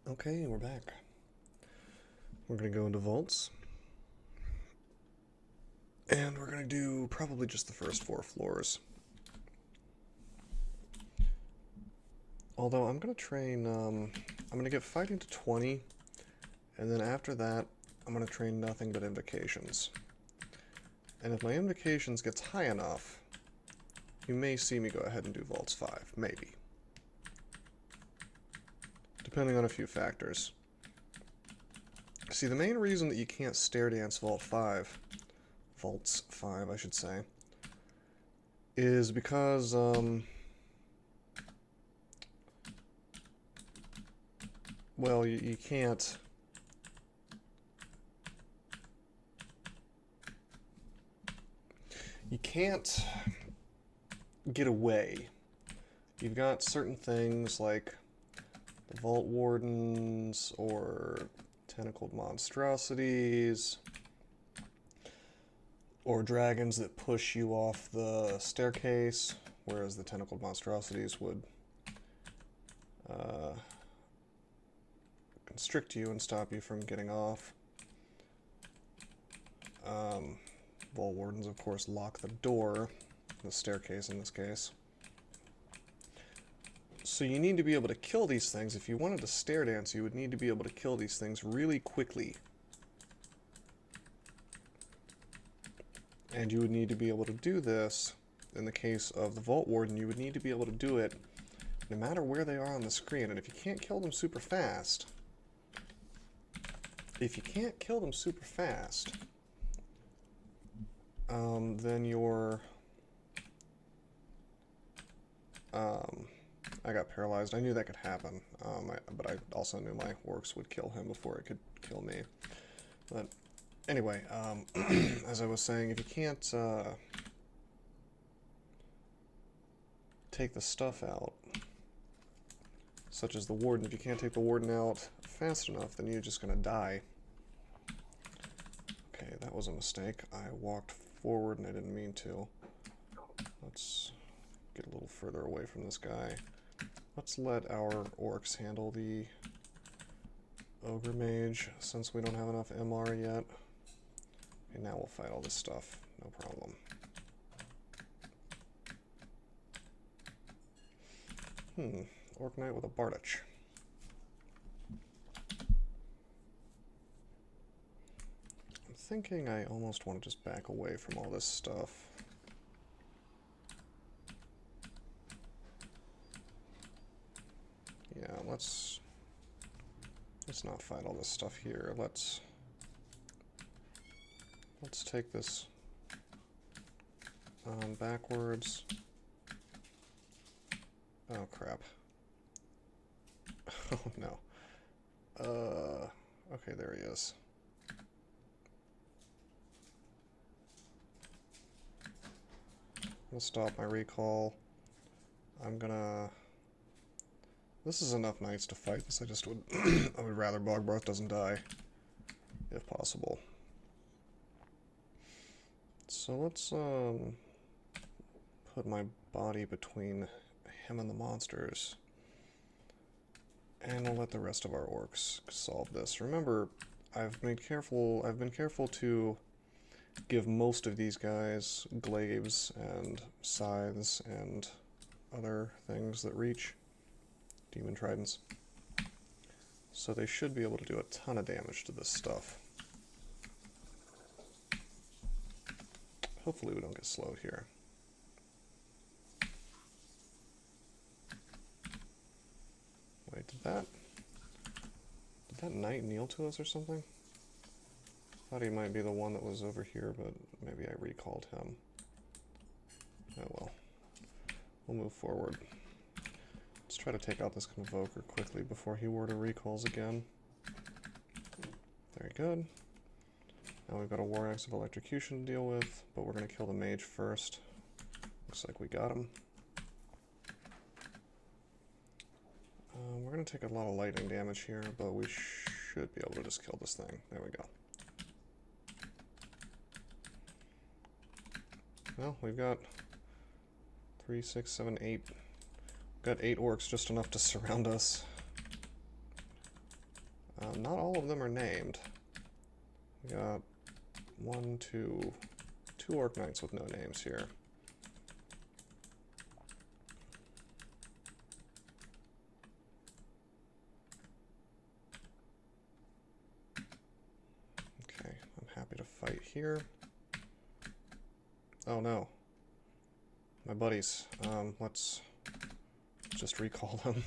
Okay, we're back. We're going to go into vaults. And we're going to do probably just the first 4 floors. Although I'm going to train, I'm going to get fighting to 20. And then after that, I'm going to train nothing but invocations. And if my invocations gets high enough, you may see me go ahead and do vaults 5. Maybe. Depending on a few factors. See, the main reason that you can't stair dance vaults 5, I should say, is because, well, you can't. You can't get away. You've got certain things like the Vault Wardens or tentacled monstrosities or dragons that push you off the staircase, whereas the tentacled monstrosities would constrict you and stop you from getting off. Vault Wardens, of course, lock the door, the staircase in this case. So you need to be able to kill these things. If you wanted to stair dance, you would need to be able to kill these things really quickly. And you would need to be able to do this, in the case of the Vault Warden, you would need to be able to do it no matter where they are on the screen. And if you can't kill them super fast, then you're... I got paralyzed. I knew that could happen, but I also knew my orcs would kill him before it could kill me. But anyway, as I was saying, if you can't take the stuff out, such as the warden, if you can't take the warden out fast enough, then you're just going to die. Okay, that was a mistake. I walked forward and I didn't mean to. Let's get a little further away from this guy. Let's let our orcs handle the ogre mage, since we don't have enough MR yet. Okay, now we'll fight all this stuff. No problem. Orc knight with a Bardach. I'm thinking I almost want to just back away from all this stuff. Yeah, let's not fight all this stuff here. Let's take this backwards. Oh crap. Oh no. Okay, there he is. I'm gonna stop my recall. I'm gonna... This is enough knights to fight this. I just would I would rather Bogbarth doesn't die, if possible. So let's put my body between him and the monsters, and we'll let the rest of our orcs solve this. Remember, I've been careful to give most of these guys glaives and scythes and other things that reach. Demon tridents. So they should be able to do a ton of damage to this stuff. Hopefully we don't get slowed here. Wait, did that knight kneel to us or something? Thought he might be the one that was over here, but maybe I recalled him. Oh well. We'll move forward. Let's try to take out this Convoker quickly before he were to recalls again. Very good. Now we've got a War Axe of Electrocution to deal with, but we're going to kill the mage first. Looks like we got him. We're going to take a lot of lightning damage here, but we should be able to just kill this thing. There we go. Well, we've got 3, 6, 7, 8... Got 8 orcs, just enough to surround us. Not all of them are named. We got two Orc Knights with no names here. Okay, I'm happy to fight here. Oh no. My buddies. Let's just recall them.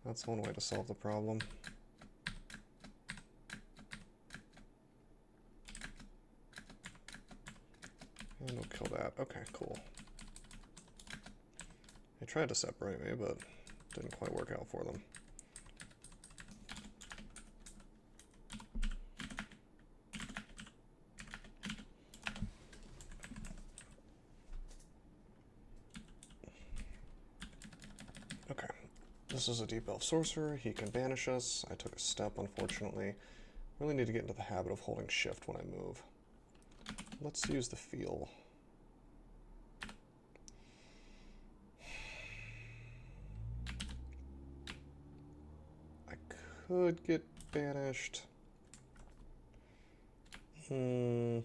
That's one way to solve the problem. And we'll kill that. Okay, cool. They tried to separate me, but didn't quite work out for them. Okay, this is a Deep Elf Sorcerer. He can banish us. I took a step, unfortunately. Really need to get into the habit of holding shift when I move. Let's use the feel. I could get banished. I'm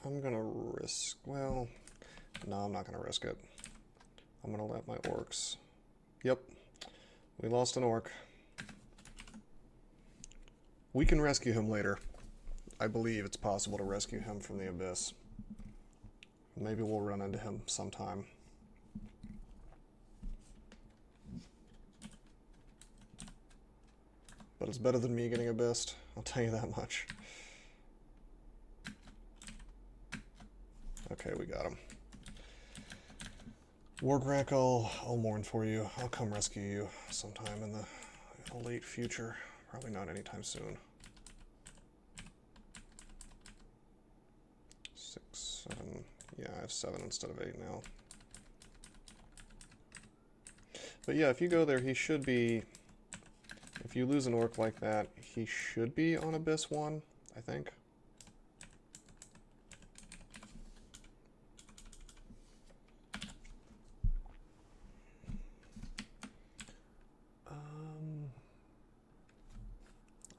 gonna risk, well, no, I'm not gonna risk it. I'm gonna let my orcs. Yep, we lost an orc. We can rescue him later. I believe it's possible to rescue him from the abyss. Maybe we'll run into him sometime. But it's better than me getting abyssed, I'll tell you that much. Okay, we got him. Wargrak, I'll mourn for you. I'll come rescue you sometime in the late future. Probably not anytime soon. 6, 7. Yeah, I have 7 instead of 8 now. But yeah, if you go there, he should be... If you lose an orc like that, he should be on Abyss 1, I think.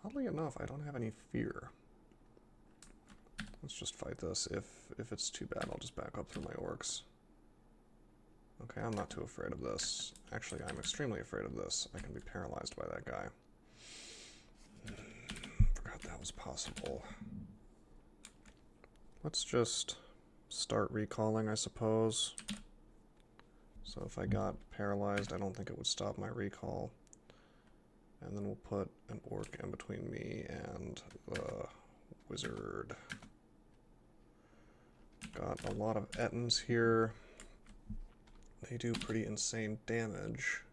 Oddly enough, I don't have any fear. Let's just fight this. If it's too bad, I'll just back up through my orcs. Okay, I'm not too afraid of this. Actually, I'm extremely afraid of this. I can be paralyzed by that guy. Forgot that was possible. Let's just start recalling, I suppose. So if I got paralyzed, I don't think it would stop my recall. And then we'll put an orc in between me and the wizard. Got a lot of Ettins here. They do pretty insane damage.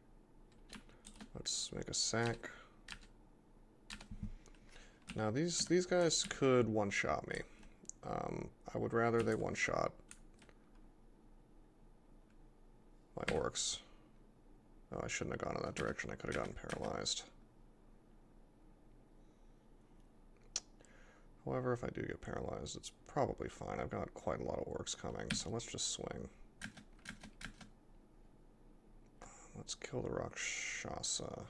Let's make a sack. Now these guys could one-shot me. I would rather they one-shot my orcs. Oh, I shouldn't have gone in that direction. I could have gotten paralyzed. However, if I do get paralyzed, it's probably fine. I've got quite a lot of orcs coming, so let's just swing. Let's kill the Rakshasa.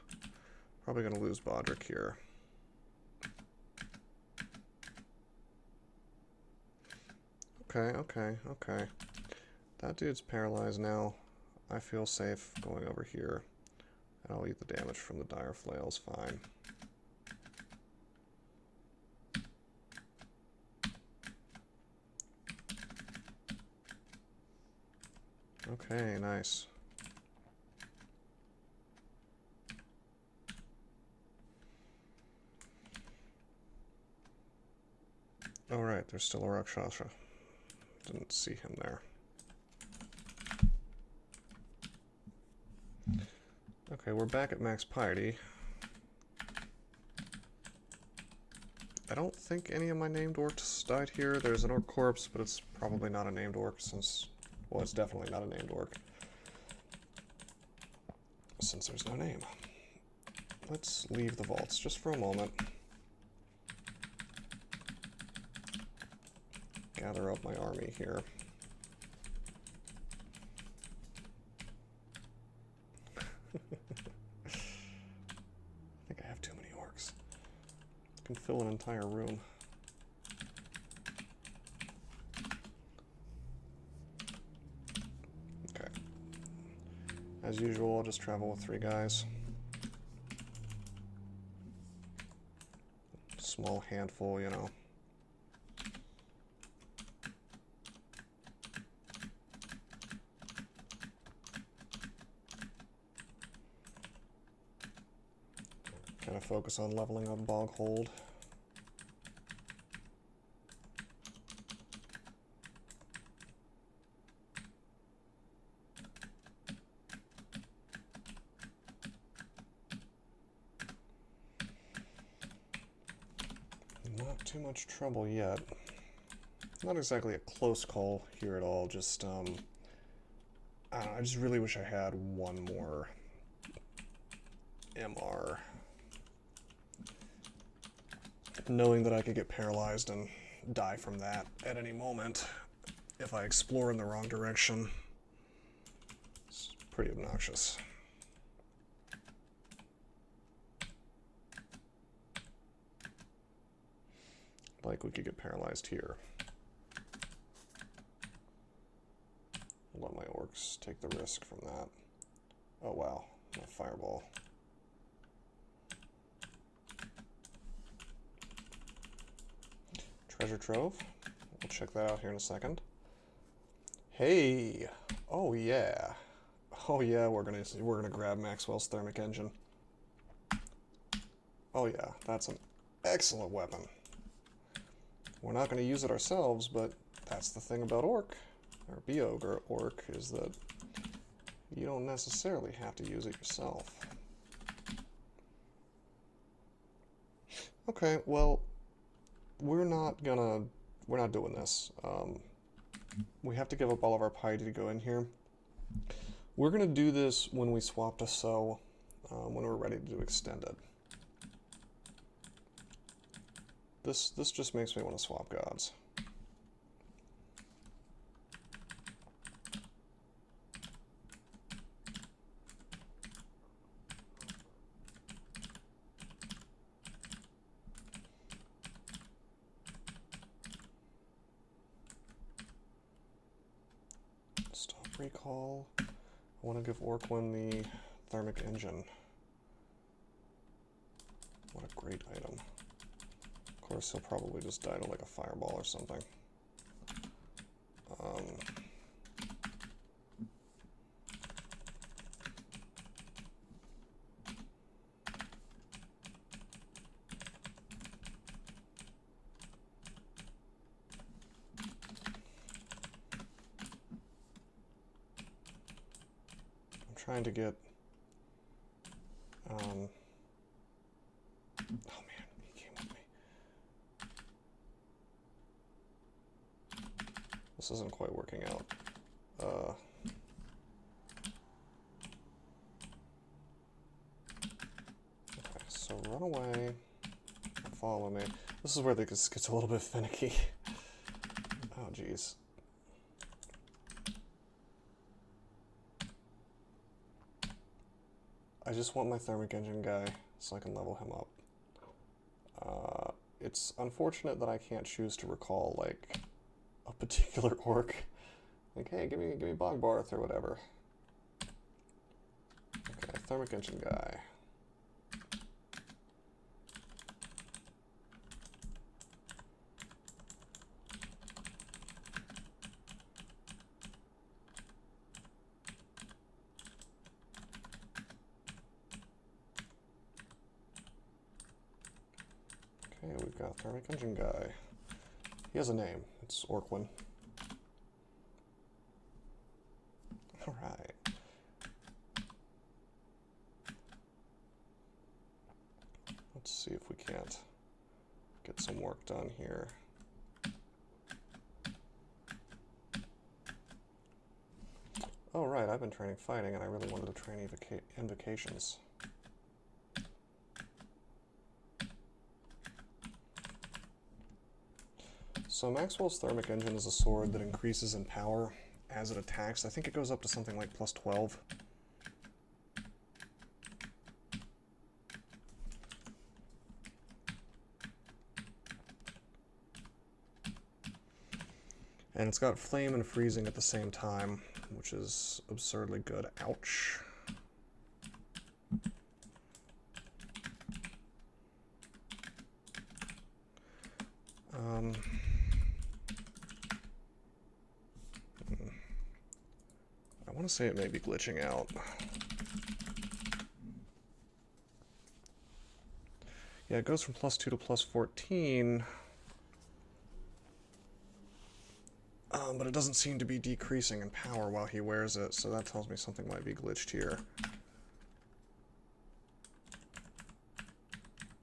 Probably going to lose Bodrick here. Okay. That dude's paralyzed now. I feel safe going over here. And I'll eat the damage from the dire flails, fine. Okay, nice. Alright, there's still a Rakshasa. Didn't see him there. Okay, we're back at max piety. I don't think any of my named orcs died here. There's an orc corpse, but it's probably not a named orc since... Well, it's definitely not a named orc. Since there's no name. Let's leave the vaults just for a moment. Gather up my army here. can fill an entire room. Okay. As usual, I'll just travel with 3 guys. Small handful, you know. Kind of focus on leveling up Bog Hold. Not too much trouble yet. Not exactly a close call here at all, just, I just really wish I had one more MR. Knowing that I could get paralyzed and die from that at any moment if I explore in the wrong direction. It's pretty obnoxious. Like we could get paralyzed here. Let my orcs take the risk from that. Oh wow, my fireball. Treasure trove. We'll check that out here in a second. Hey, oh yeah, we're gonna grab Maxwell's thermic engine. Oh yeah, that's an excellent weapon. We're not going to use it ourselves, but that's the thing about Orc, or Beogre Orc, is that you don't necessarily have to use it yourself. Okay, well, we're not doing this. We have to give up all of our piety to go in here. We're going to do this when we swap to Sow, when we're ready to do Extended. This just makes me want to swap gods. Stop recall. I want to give Orquin the thermic engine. What a great item. Of course, he'll probably just die to like a fireball or something. I'm trying to get... oh man, he came with me. This isn't quite working out. Okay, so run away and follow me. This is where this gets a little bit finicky. Oh, jeez. I just want my thermic engine guy so I can level him up. It's unfortunate that I can't choose to recall, like, a particular orc. Like, hey, give me Bogbarth or whatever. Okay, thermic engine guy. Okay, we've got thermic engine guy. He has a name. It's Orquin. Alright. Let's see if we can't get some work done here. Oh right, I've been training fighting and I really wanted to train invocations. So Maxwell's Thermic Engine is a sword that increases in power as it attacks. I think it goes up to something like plus 12. And it's got flame and freezing at the same time, which is absurdly good. Ouch. I want to say it may be glitching out. Yeah, it goes from +2 to +14. But it doesn't seem to be decreasing in power while he wears it, so that tells me something might be glitched here.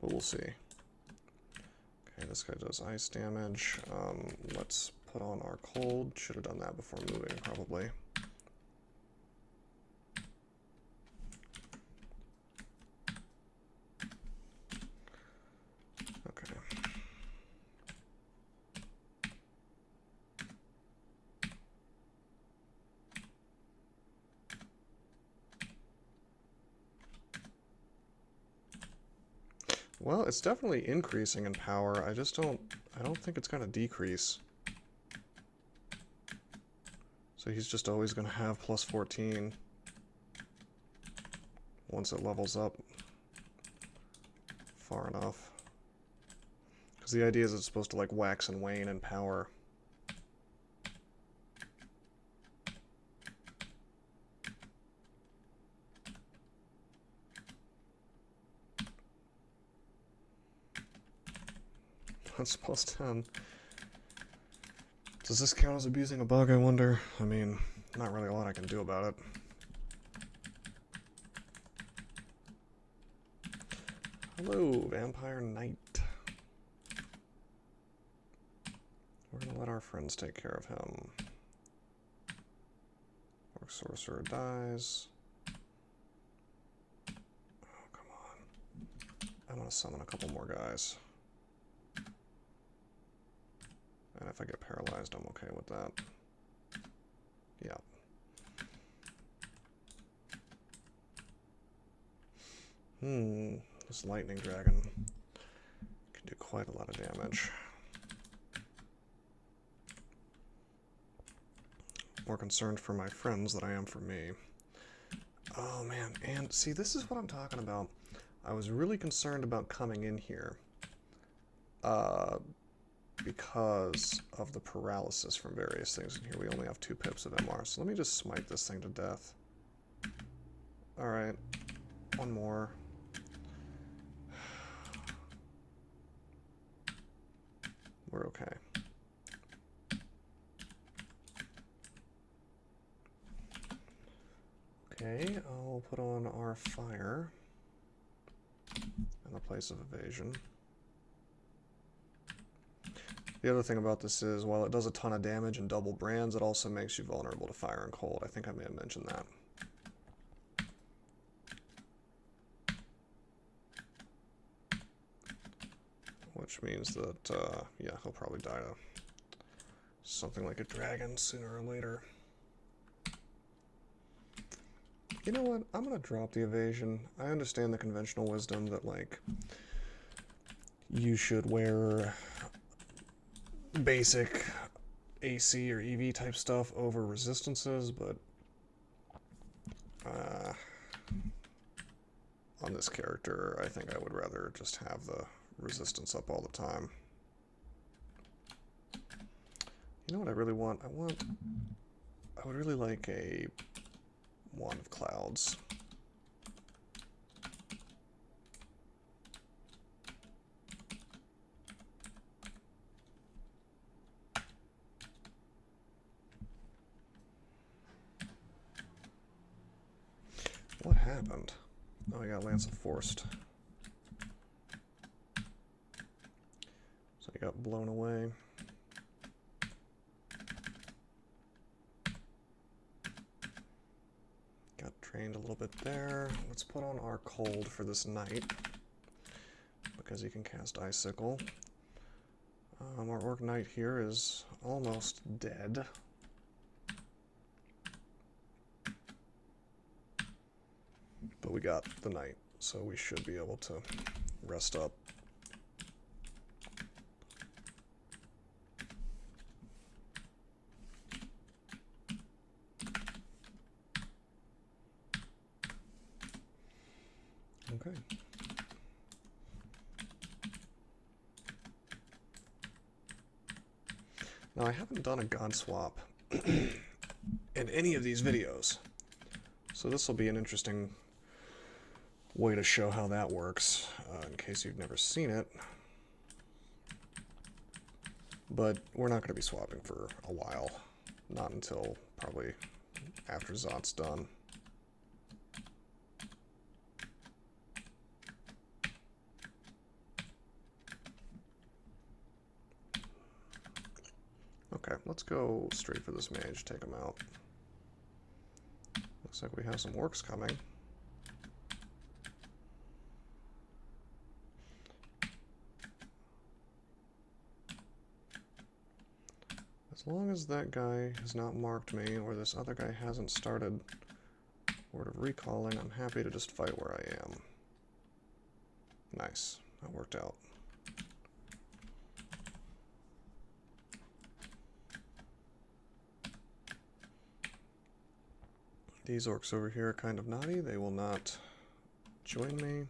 But we'll see. Okay, this guy does ice damage. Let's put on our cold. Should have done that before moving, probably. Okay. Well, it's definitely increasing in power. I don't think it's going to decrease. So he's just always going to have +14 once it levels up far enough. Because the idea is it's supposed to like wax and wane in power. That's +10. Does this count as abusing a bug, I wonder? I mean, not really a lot I can do about it. Hello, Vampire Knight. We're gonna let our friends take care of him. Orc Sorcerer dies. Oh, come on. I'm gonna summon a couple more guys. And if I get paralyzed, I'm okay with that. Yeah. This lightning dragon can do quite a lot of damage. More concerned for my friends than I am for me. Oh man, and see, this is what I'm talking about. I was really concerned about coming in here. Because of the paralysis from various things in here. We only have 2 pips of MR, so let me just smite this thing to death. Alright, one more. We're okay. Okay, I'll put on our fire in the place of evasion. The other thing about this is, while it does a ton of damage and double brands, it also makes you vulnerable to fire and cold. I think I may have mentioned that. Which means that, yeah, he'll probably die to something like a dragon sooner or later. You know what? I'm going to drop the evasion. I understand the conventional wisdom that, like, you should wear basic AC or EV type stuff over resistances, but on this character, I think I would rather just have the resistance up all the time. You know what I really want? I would really like a Wand of Clouds. What happened? Oh, I got Lance of Forced. So I got blown away. Got drained a little bit there. Let's put on our cold for this knight, because he can cast Icicle. Our Orc Knight here is almost dead. But we got the knight, so we should be able to rest up. Okay. Now, I haven't done a god swap in any of these videos, so this will be an interesting way to show how that works, in case you've never seen it. But we're not going to be swapping for a while, not until probably after Zot's done. Okay, let's go straight for this mage, take him out. Looks like we have some orcs coming. As long as that guy has not marked me, or this other guy hasn't started Word of Recalling, I'm happy to just fight where I am. Nice, that worked out. These orcs over here are kind of naughty. They will not join me.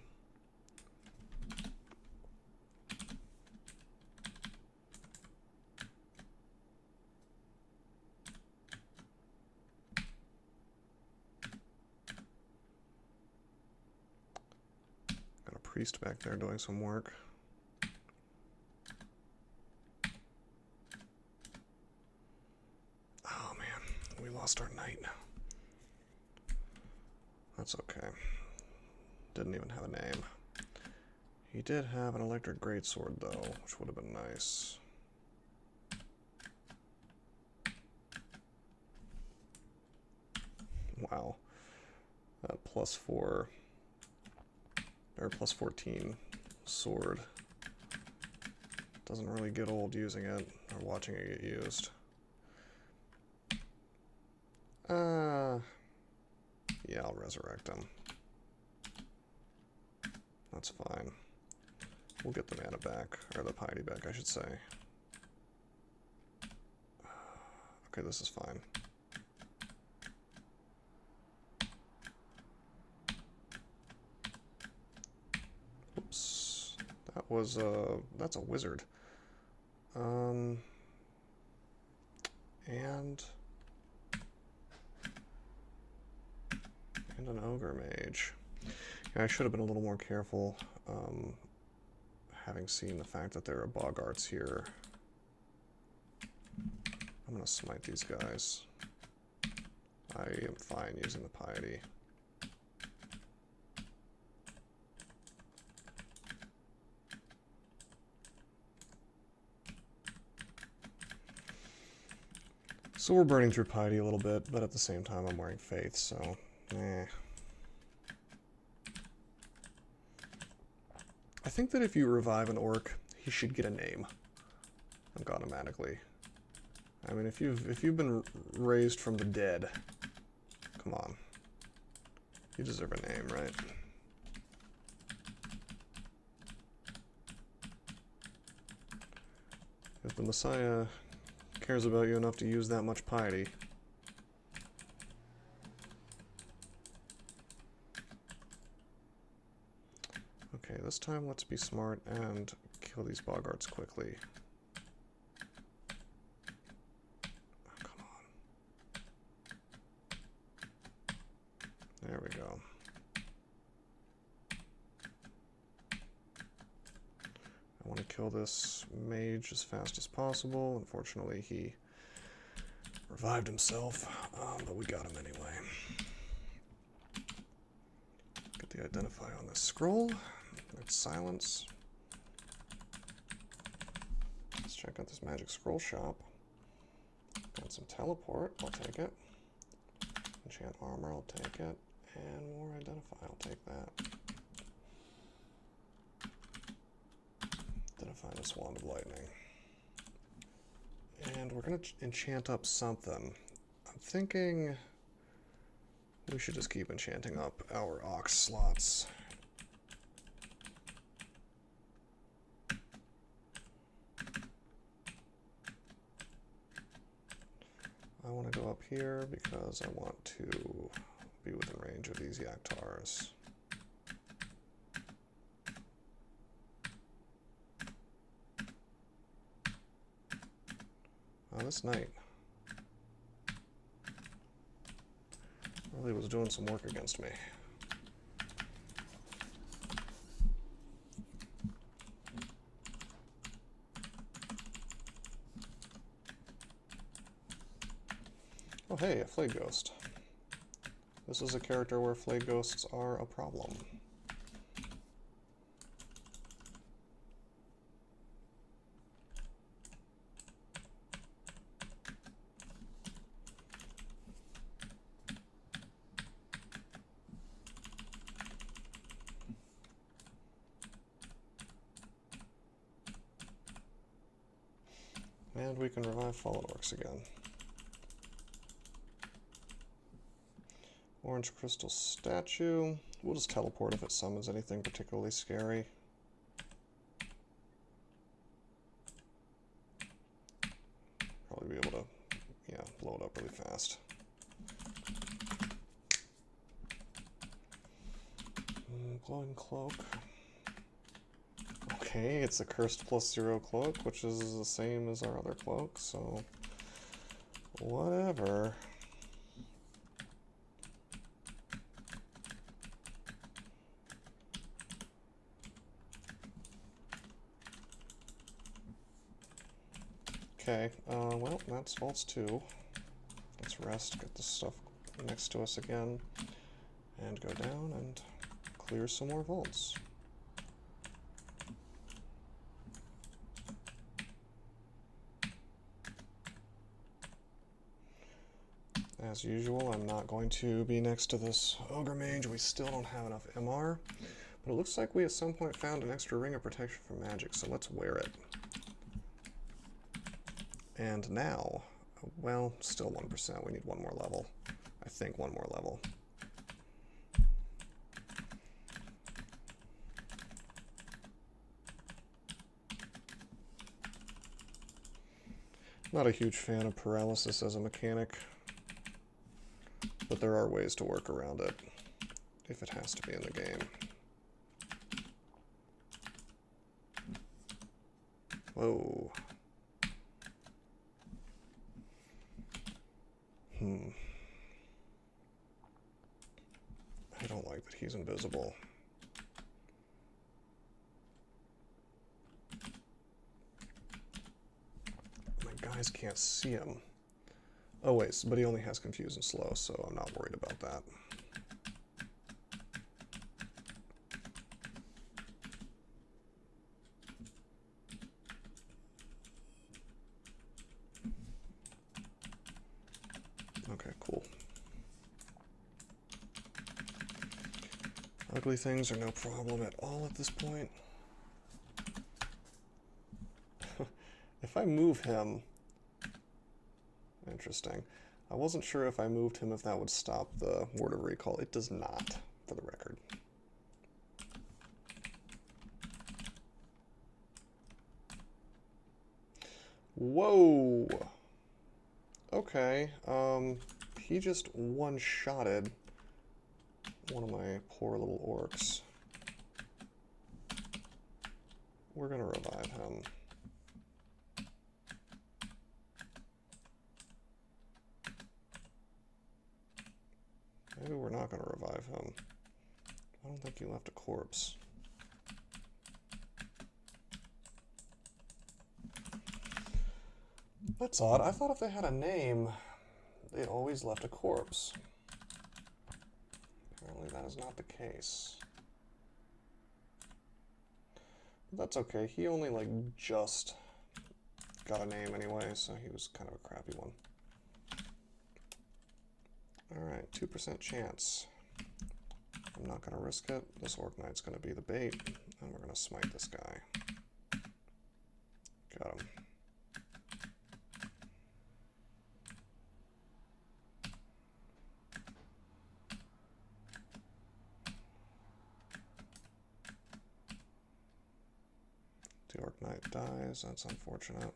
Got a priest back there doing some work. Oh man, we lost our knight. That's okay. Didn't even have a name. He did have an electric greatsword though, which would have been nice. Wow. That +4 or +14 sword doesn't really get old using it or watching it get used. Yeah, I'll resurrect him. That's fine. We'll get the mana back, or the piety back, I should say. Okay, this is fine. Oops. That was, that's a wizard. And an ogre mage. Yeah, I should have been a little more careful, having seen the fact that there are boggarts here. I'm gonna smite these guys. I am fine using the piety. So we're burning through piety a little bit, but at the same time I'm wearing faith, so I think that if you revive an orc, he should get a name, like automatically. I mean, if you've been raised from the dead, come on, you deserve a name, right? If the Messiah cares about you enough to use that much piety. Okay, this time let's be smart and kill these boggarts quickly. Oh, come on. There we go. I want to kill this mage as fast as possible. Unfortunately, he revived himself, but we got him anyway. Get the identify on this scroll. That's silence. Let's check out this magic scroll shop. Got some teleport, I'll take it. Enchant armor, I'll take it. And more identify, I'll take that. Identify this wand of lightning. And we're gonna enchant up something. I'm thinking we should just keep enchanting up our ox slots. I want to go up here because I want to be within range of these Yaktars. This knight really was doing some work against me. Oh hey, a Flayed Ghost. This is a character where Flayed Ghosts are a problem. And we can revive Fallen Orcs again. Orange Crystal Statue. We'll just teleport if it summons anything particularly scary. Probably be able to, yeah, blow it up really fast. Glowing Cloak. Okay, it's a cursed +0 cloak, which is the same as our other cloak, so whatever. Okay, well, that's Vaults 2. Let's rest, get this stuff next to us again, and go down and clear some more vaults. As usual, I'm not going to be next to this Ogre Mage. We still don't have enough MR, but it looks like we at some point found an extra ring of protection from magic, so let's wear it. And now, well, still 1%. We need one more level. I think one more level. Not a huge fan of paralysis as a mechanic, but there are ways to work around it if it has to be in the game. Whoa. I don't like that he's invisible. My guys can't see him. Oh wait, but he only has Confuse and Slow, so I'm not worried about that. Okay, cool. Ugly things are no problem at all at this point. If I move him... Interesting. I wasn't sure if I moved him if that would stop the Word of Recall. It does not, for the record. Whoa! Okay, he just one-shotted one of my poor little orcs. We're gonna revive him. Maybe we're not gonna revive him. I don't think he left a corpse. That's odd. I thought if they had a name, they always left a corpse. Apparently that is not the case. But that's okay. He only, like, just got a name anyway, so he was kind of a crappy one. Alright, 2% chance. I'm not going to risk it. This Orc Knight's going to be the bait, and we're going to smite this guy. Got him. The Orc Knight dies. That's unfortunate.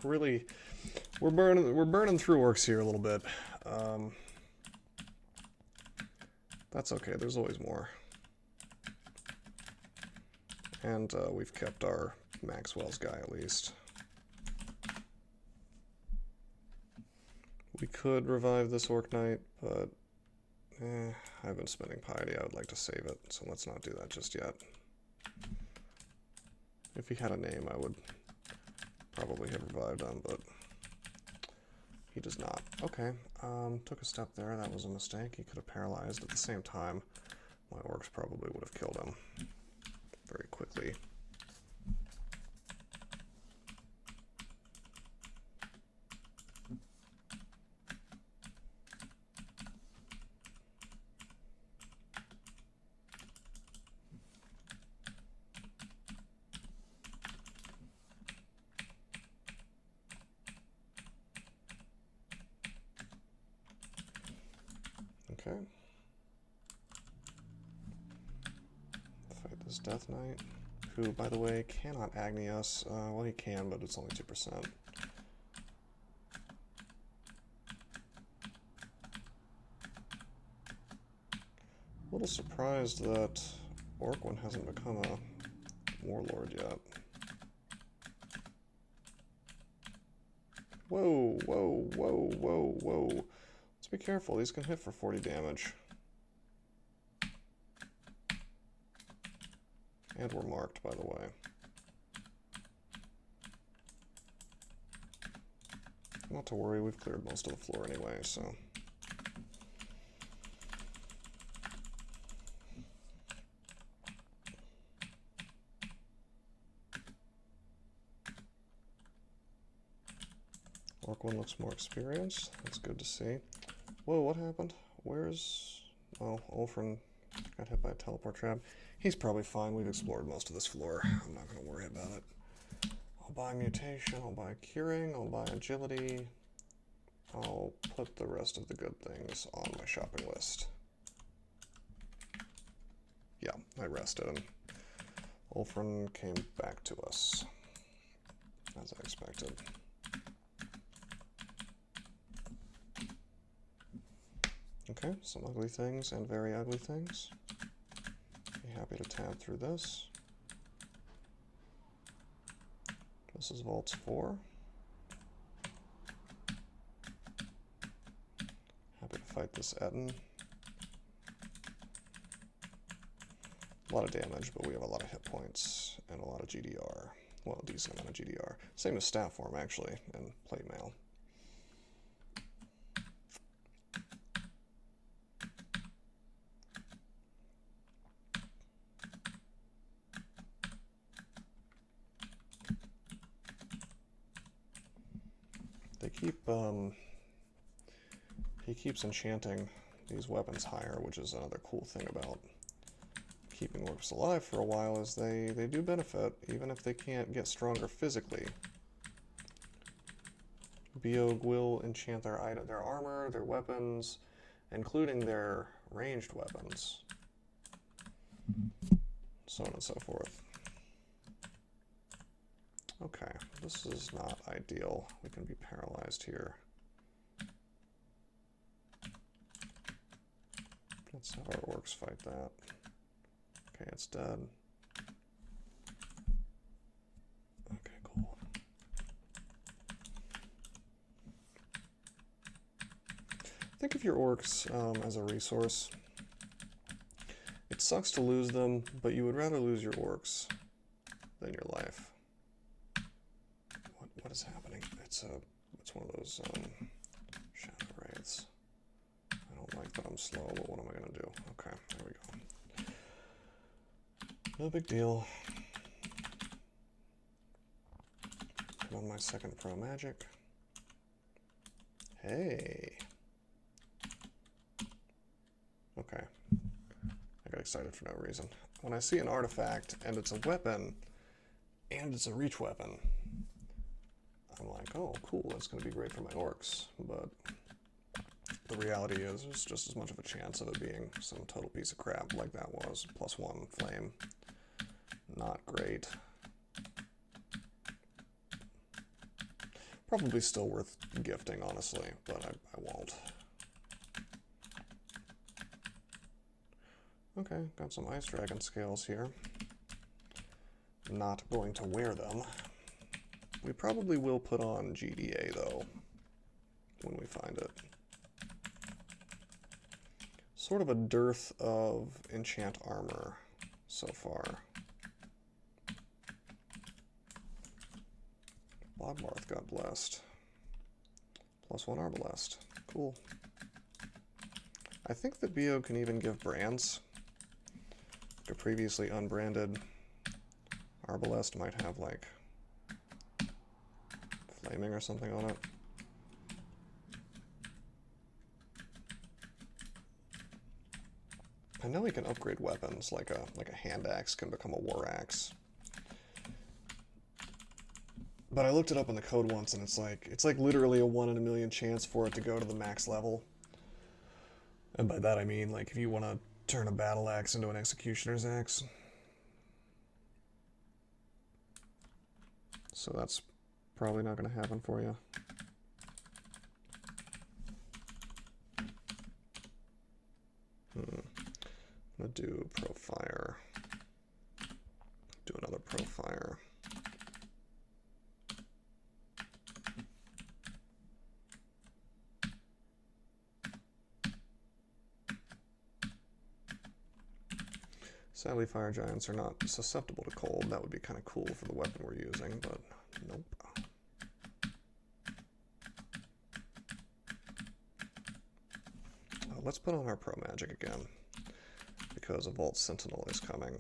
Really, we're burning through orcs here a little bit. That's okay. There's always more. And we've kept our Maxwell's guy at least. We could revive this Orc Knight, but I've been spending piety. I would like to save it, so let's not do that just yet. If he had a name, I would probably have revived him, but he does not. Okay, took a step there. That was a mistake. He could have paralyzed. At the same time, my orcs probably would have killed him very quickly. Okay. Fight this Death Knight, who, by the way, cannot Agni us. Well, he can, but it's only 2%. A little surprised that Orc hasn't become a warlord yet. Whoa, whoa, whoa, whoa, whoa. Let's be careful, these can hit for 40 damage. And we're marked, by the way. Not to worry, we've cleared most of the floor anyway, so... Orc 1 looks more experienced. That's good to see. Whoa, what happened? Where's... Oh, Ulfrin got hit by a teleport trap. He's probably fine. We've explored most of this floor. I'm not going to worry about it. I'll buy mutation, I'll buy curing, I'll buy agility. I'll put the rest of the good things on my shopping list. Yeah, I rested him. Ulfrin came back to us, as I expected. Okay, some ugly things and very ugly things. Be happy to tab through this. This is Vaults 4. Happy to fight this Etten. A lot of damage, but we have a lot of hit points and a lot of GDR. Well, a decent amount of GDR. Same as Staff Form, actually, and Plate Mail. He keeps enchanting these weapons higher, which is another cool thing about keeping orcs alive for a while, is they do benefit, even if they can't get stronger physically. Biog will enchant their armor, their weapons, including their ranged weapons, so on and so forth. Okay, this is not ideal. We can be paralyzed here. Let's have our orcs fight that. Okay, it's dead. Okay, cool. Think of your orcs as a resource. It sucks to lose them, but you would rather lose your orcs than your life. What is happening? It's one of those shadow wraiths. I don't like that I'm slow, but what am I gonna do? Okay, there we go. No big deal. Put on my second pro magic. Hey. Okay. I got excited for no reason. When I see an artifact and it's a weapon and it's a reach weapon, I'm like, oh, cool, that's going to be great for my orcs. But the reality is there's just as much of a chance of it being some total piece of crap like that was. +1 flame. Not great. Probably still worth gifting, honestly, but I won't. Okay, got some Ice Dragon scales here. not going to wear them. We probably will put on GDA, though, when we find it. Sort of a dearth of enchant armor so far. Bogmarth got blessed. +1 Arbalest. Cool. I think that Bio can even give brands. A previously unbranded Arbalest might have, like, flaming or something on it. I know he can upgrade weapons, like a hand axe can become a war axe. But I looked it up in the code once, and it's like literally a 1 in a million chance for it to go to the max level. And by that I mean, like, if you want to turn a battle axe into an executioner's axe. So that's probably not going to happen for you. I'm going to do Profire. Do another Profire. Sadly, fire giants are not susceptible to cold. That would be kind of cool for the weapon we're using, but nope. Let's put on our Pro Magic again, because a Vault Sentinel is coming.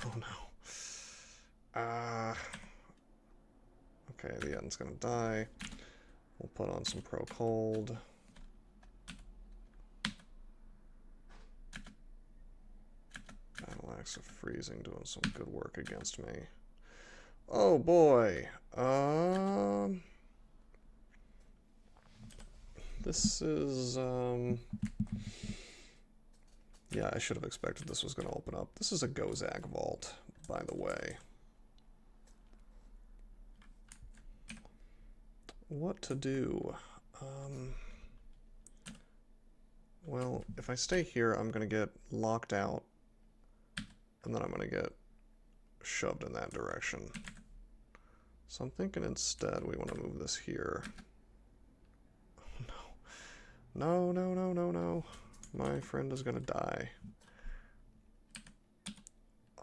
Oh no. Okay, the Eden's gonna die. We'll put on some Pro Cold. Battle Axe of Freezing doing some good work against me. Oh boy. This is, yeah, I should have expected this was going to open up. This is a Gozag Vault, by the way. What to do? Well, if I stay here, I'm going to get locked out, and then I'm going to get shoved in that direction. So I'm thinking instead we want to move this here. Oh, no. No, no, no, no, no. My friend is going to die.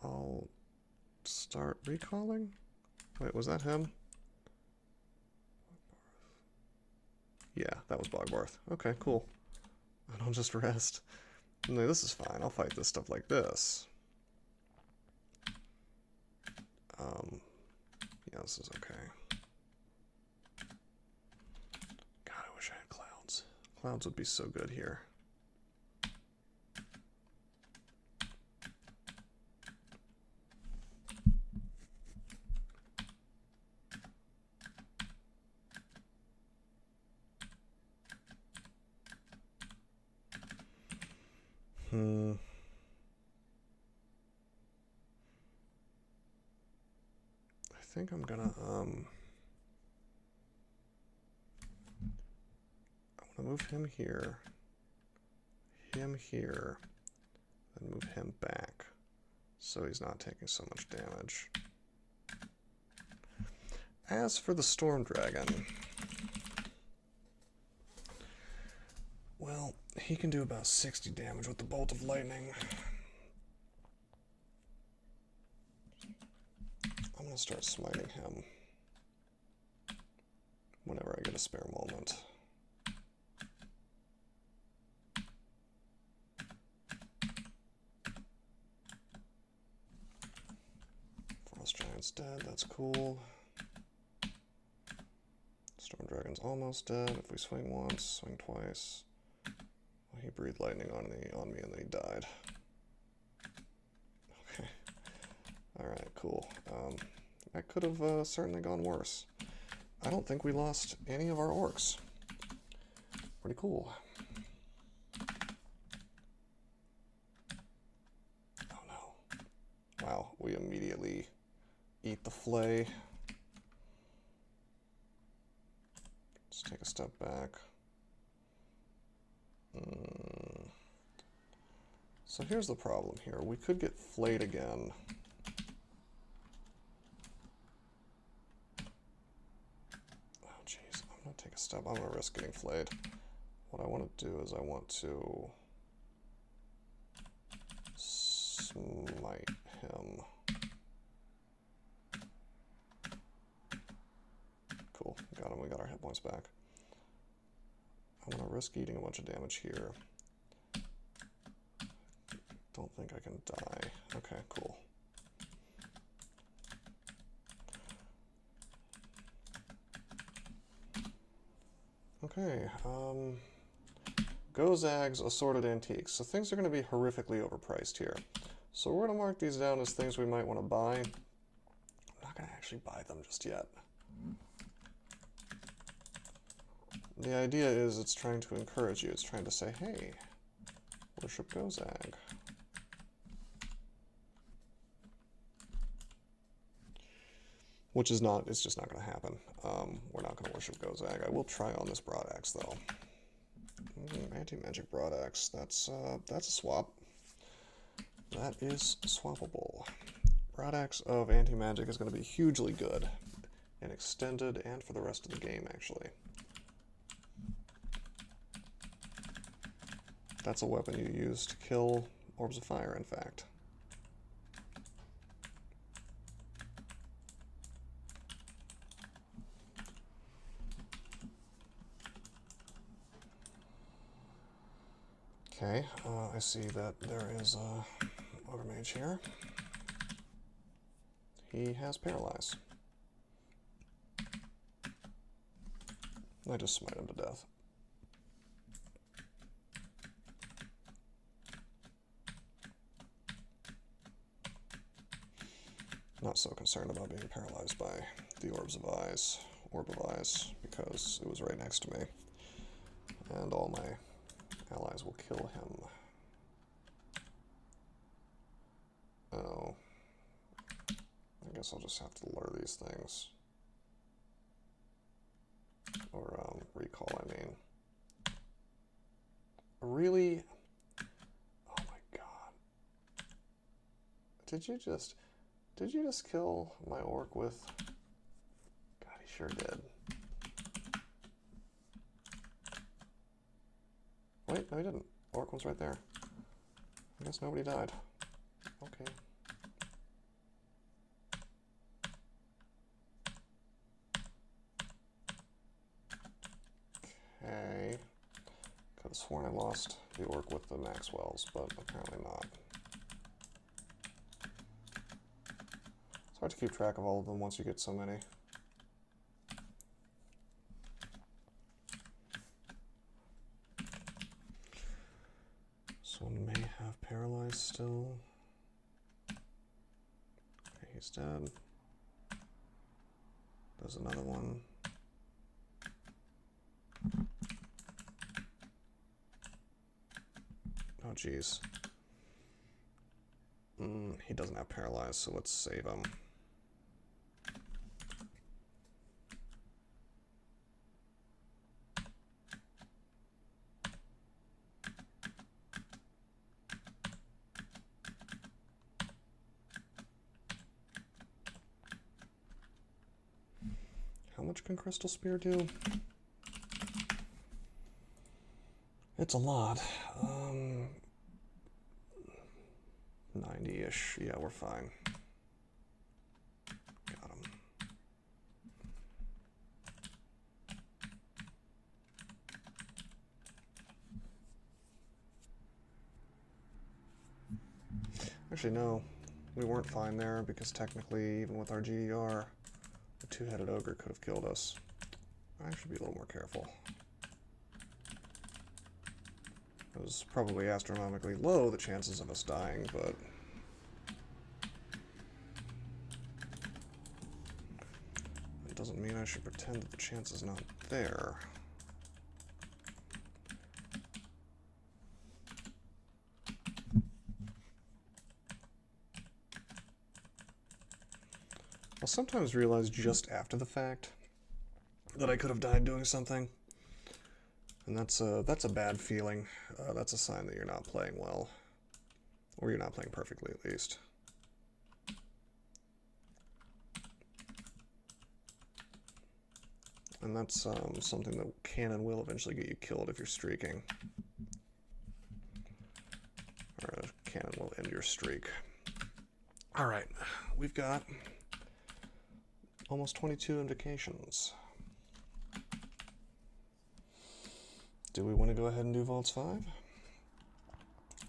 I'll start recalling? Wait, was that him? Yeah, that was Bogbarth. Okay, cool. And I'll just rest. No, this is fine. I'll fight this stuff like this. Yeah, this is okay. God, I wish I had clouds. Clouds would be so good here. I think I'm gonna, I want to move him here, and move him back, so he's not taking so much damage. As for the Storm Dragon, well, he can do about 60 damage with the Bolt of Lightning. I'm going to start smiting him whenever I get a spare moment. Frost Giant's dead, that's cool. Storm Dragon's almost dead. If we swing once, swing twice. Well, he breathed lightning on me and then he died. Okay. Alright, cool. That could have certainly gone worse. I don't think we lost any of our orcs. Pretty cool. Oh no. Wow, we immediately eat the flay. Let's take a step back. So here's the problem here. We could get flayed again. Oh jeez, I'm gonna take a step. I'm gonna risk getting flayed. What I want to do is I want to smite him. Cool, got him. We got our hit points back. I'm gonna risk eating a bunch of damage here. Don't think I can die. Okay, cool. Okay, Gozag's Assorted Antiques. So things are going to be horrifically overpriced here. So we're going to mark these down as things we might want to buy. I'm not going to actually buy them just yet. The idea is it's trying to encourage you. It's trying to say, hey, worship Gozag. Which is not, it's just not going to happen. We're not going to worship Gozag. I will try on this Broadaxe, though. Anti-magic Broadaxe. That's a swap. That is swappable. Broadaxe of anti-magic is going to be hugely good in extended and for the rest of the game, actually. That's a weapon you use to kill orbs of fire, in fact. Okay, I see that there is a Ogre Mage here. He has Paralyze. I just smite him to death. Not so concerned about being paralyzed by the Orb of Eyes, because it was right next to me. And all my allies will kill him. Oh. I guess I'll just have to lure these things. Or, recall, I mean. Really? Oh my god. Did you just kill my orc with... God, he sure did. Wait, no he didn't. Orc was right there. I guess nobody died. Okay. Okay. Could have sworn I lost the orc with the Maxwells, but apparently not. It's hard to keep track of all of them once you get so many. This one may have Paralyzed still. Okay, he's dead. There's another one. Oh, jeez. He doesn't have Paralyzed, so let's save him. How much can Crystal Spear do? It's a lot. 90-ish. Yeah, we're fine. Got him. Actually, no. We weren't fine there because technically, even with our GDR, the two-headed ogre could have killed us. I should be a little more careful. It was probably astronomically low, the chances of us dying, but... it doesn't mean I should pretend that the chance is not there. I'll sometimes realize just after the fact that I could have died doing something. And that's a bad feeling. That's a sign that you're not playing well. Or you're not playing perfectly, at least. And that's something that can and will eventually get you killed if you're streaking. Or a cannon will end your streak. Alright, we've got almost 22 indications. Do we want to go ahead and do Vaults 5?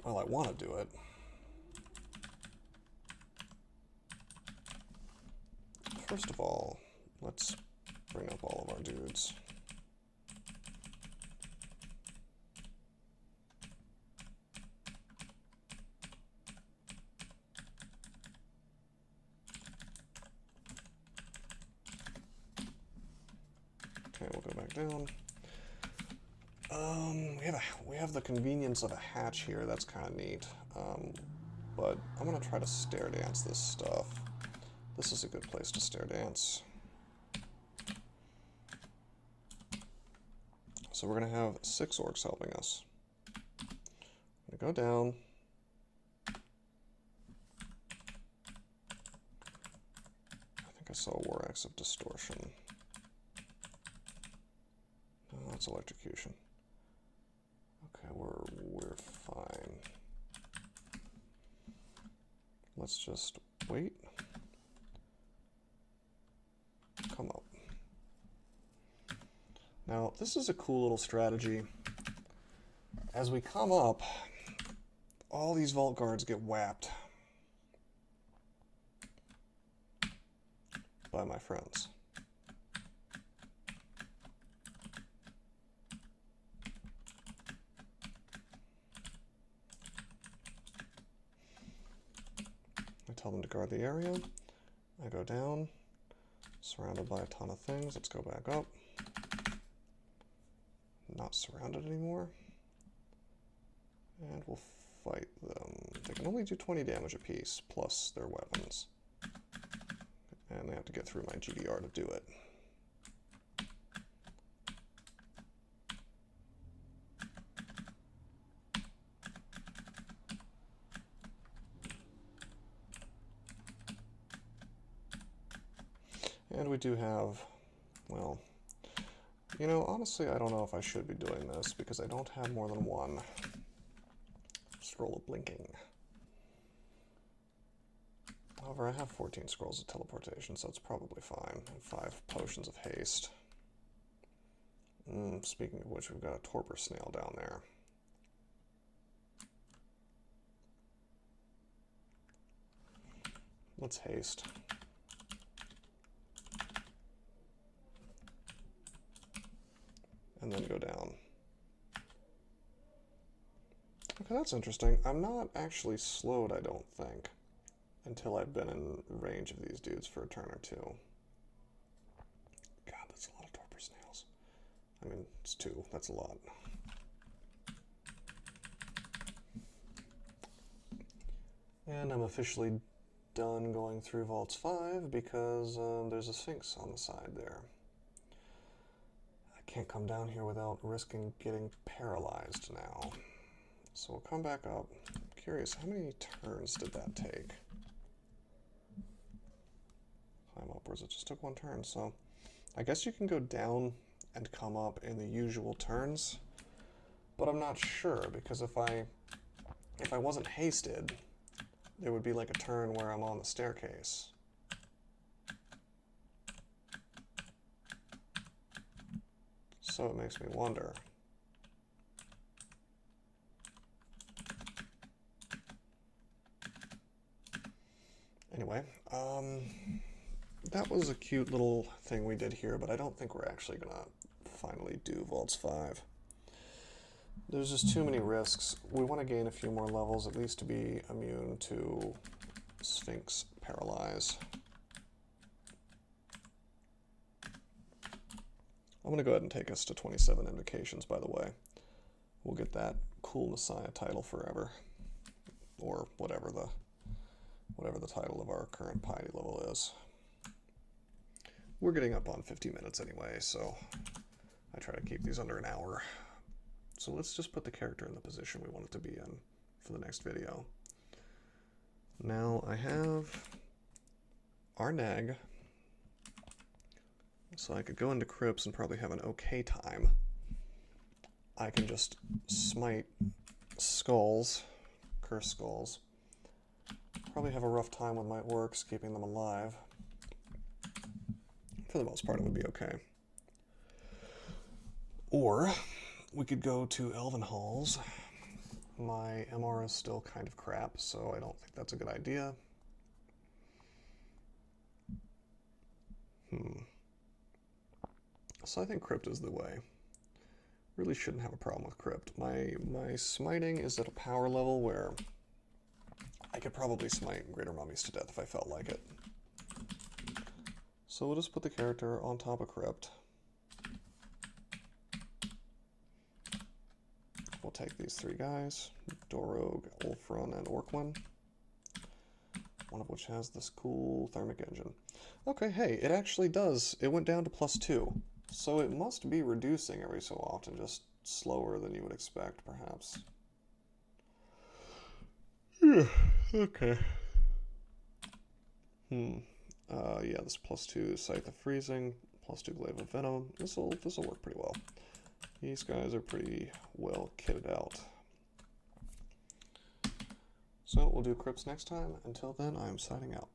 Well, I want to do it. First of all, let's bring up all of our dudes. Okay, we'll go back down. We have the convenience of a hatch here. That's kind of neat. But I'm gonna try to stair dance this stuff. This is a good place to stair dance. So we're gonna have 6 orcs helping us. I'm gonna go down. I think I saw a War Axe of Distortion. No, that's Electrocution. Okay, we're fine. Let's just wait. Come up. Now, this is a cool little strategy. As we come up, all these vault guards get whapped by my friends. I tell them to guard the area. I go down, surrounded by a ton of things. Let's go back up. Not surrounded anymore. And we'll fight them. They can only do 20 damage apiece, plus their weapons. And they have to get through my GDR to do it. And we do have, well, you know, honestly, I don't know if I should be doing this because I don't have more than one scroll of blinking. However, I have 14 scrolls of teleportation, so it's probably fine. And 5 potions of haste. Speaking of which, we've got a torpor snail down there. Let's haste. And then go down. Okay, that's interesting. I'm not actually slowed, I don't think, until I've been in range of these dudes for a turn or two. God, that's a lot of torpor snails. I mean, it's 2. That's a lot. And I'm officially done going through Vaults 5 because there's a Sphinx on the side there. Can't come down here without risking getting paralyzed now. So we'll come back up. I'm curious, how many turns did that take? Climb upwards, it just took 1 turn, so I guess you can go down and come up in the usual turns, but I'm not sure, because if I wasn't hasted, there would be like a turn where I'm on the staircase. So it makes me wonder. Anyway, that was a cute little thing we did here, but I don't think we're actually gonna finally do Vaults 5. There's just too many risks. We want to gain a few more levels, at least to be immune to Sphinx Paralyze. I'm going to go ahead and take us to 27 invocations, by the way. We'll get that cool Messiah title forever. Or whatever the title of our current piety level is. We're getting up on 50 minutes anyway, so I try to keep these under an hour. So let's just put the character in the position we want it to be in for the next video. Now I have our nag, so I could go into crypts and probably have an okay time. I can just smite skulls, curse skulls. Probably have a rough time with my orcs, keeping them alive. For the most part, it would be okay. Or we could go to Elven Halls. My MR is still kind of crap, so I don't think that's a good idea. So I think Crypt is the way. Really shouldn't have a problem with Crypt. My smiting is at a power level where I could probably smite Greater Mummies to death if I felt like it. So we'll just put the character on top of Crypt. We'll take these three guys, Dorog, Ulfrun, and Orkwin. One of which has this cool thermic engine. Okay, hey, it actually does. It went down to +2. So it must be reducing every so often, just slower than you would expect, perhaps. Yeah, okay. Yeah, this +2 Scythe of Freezing, +2 Glaive of Venom. This'll work pretty well. These guys are pretty well kitted out. So we'll do crypts next time. Until then, I'm signing out.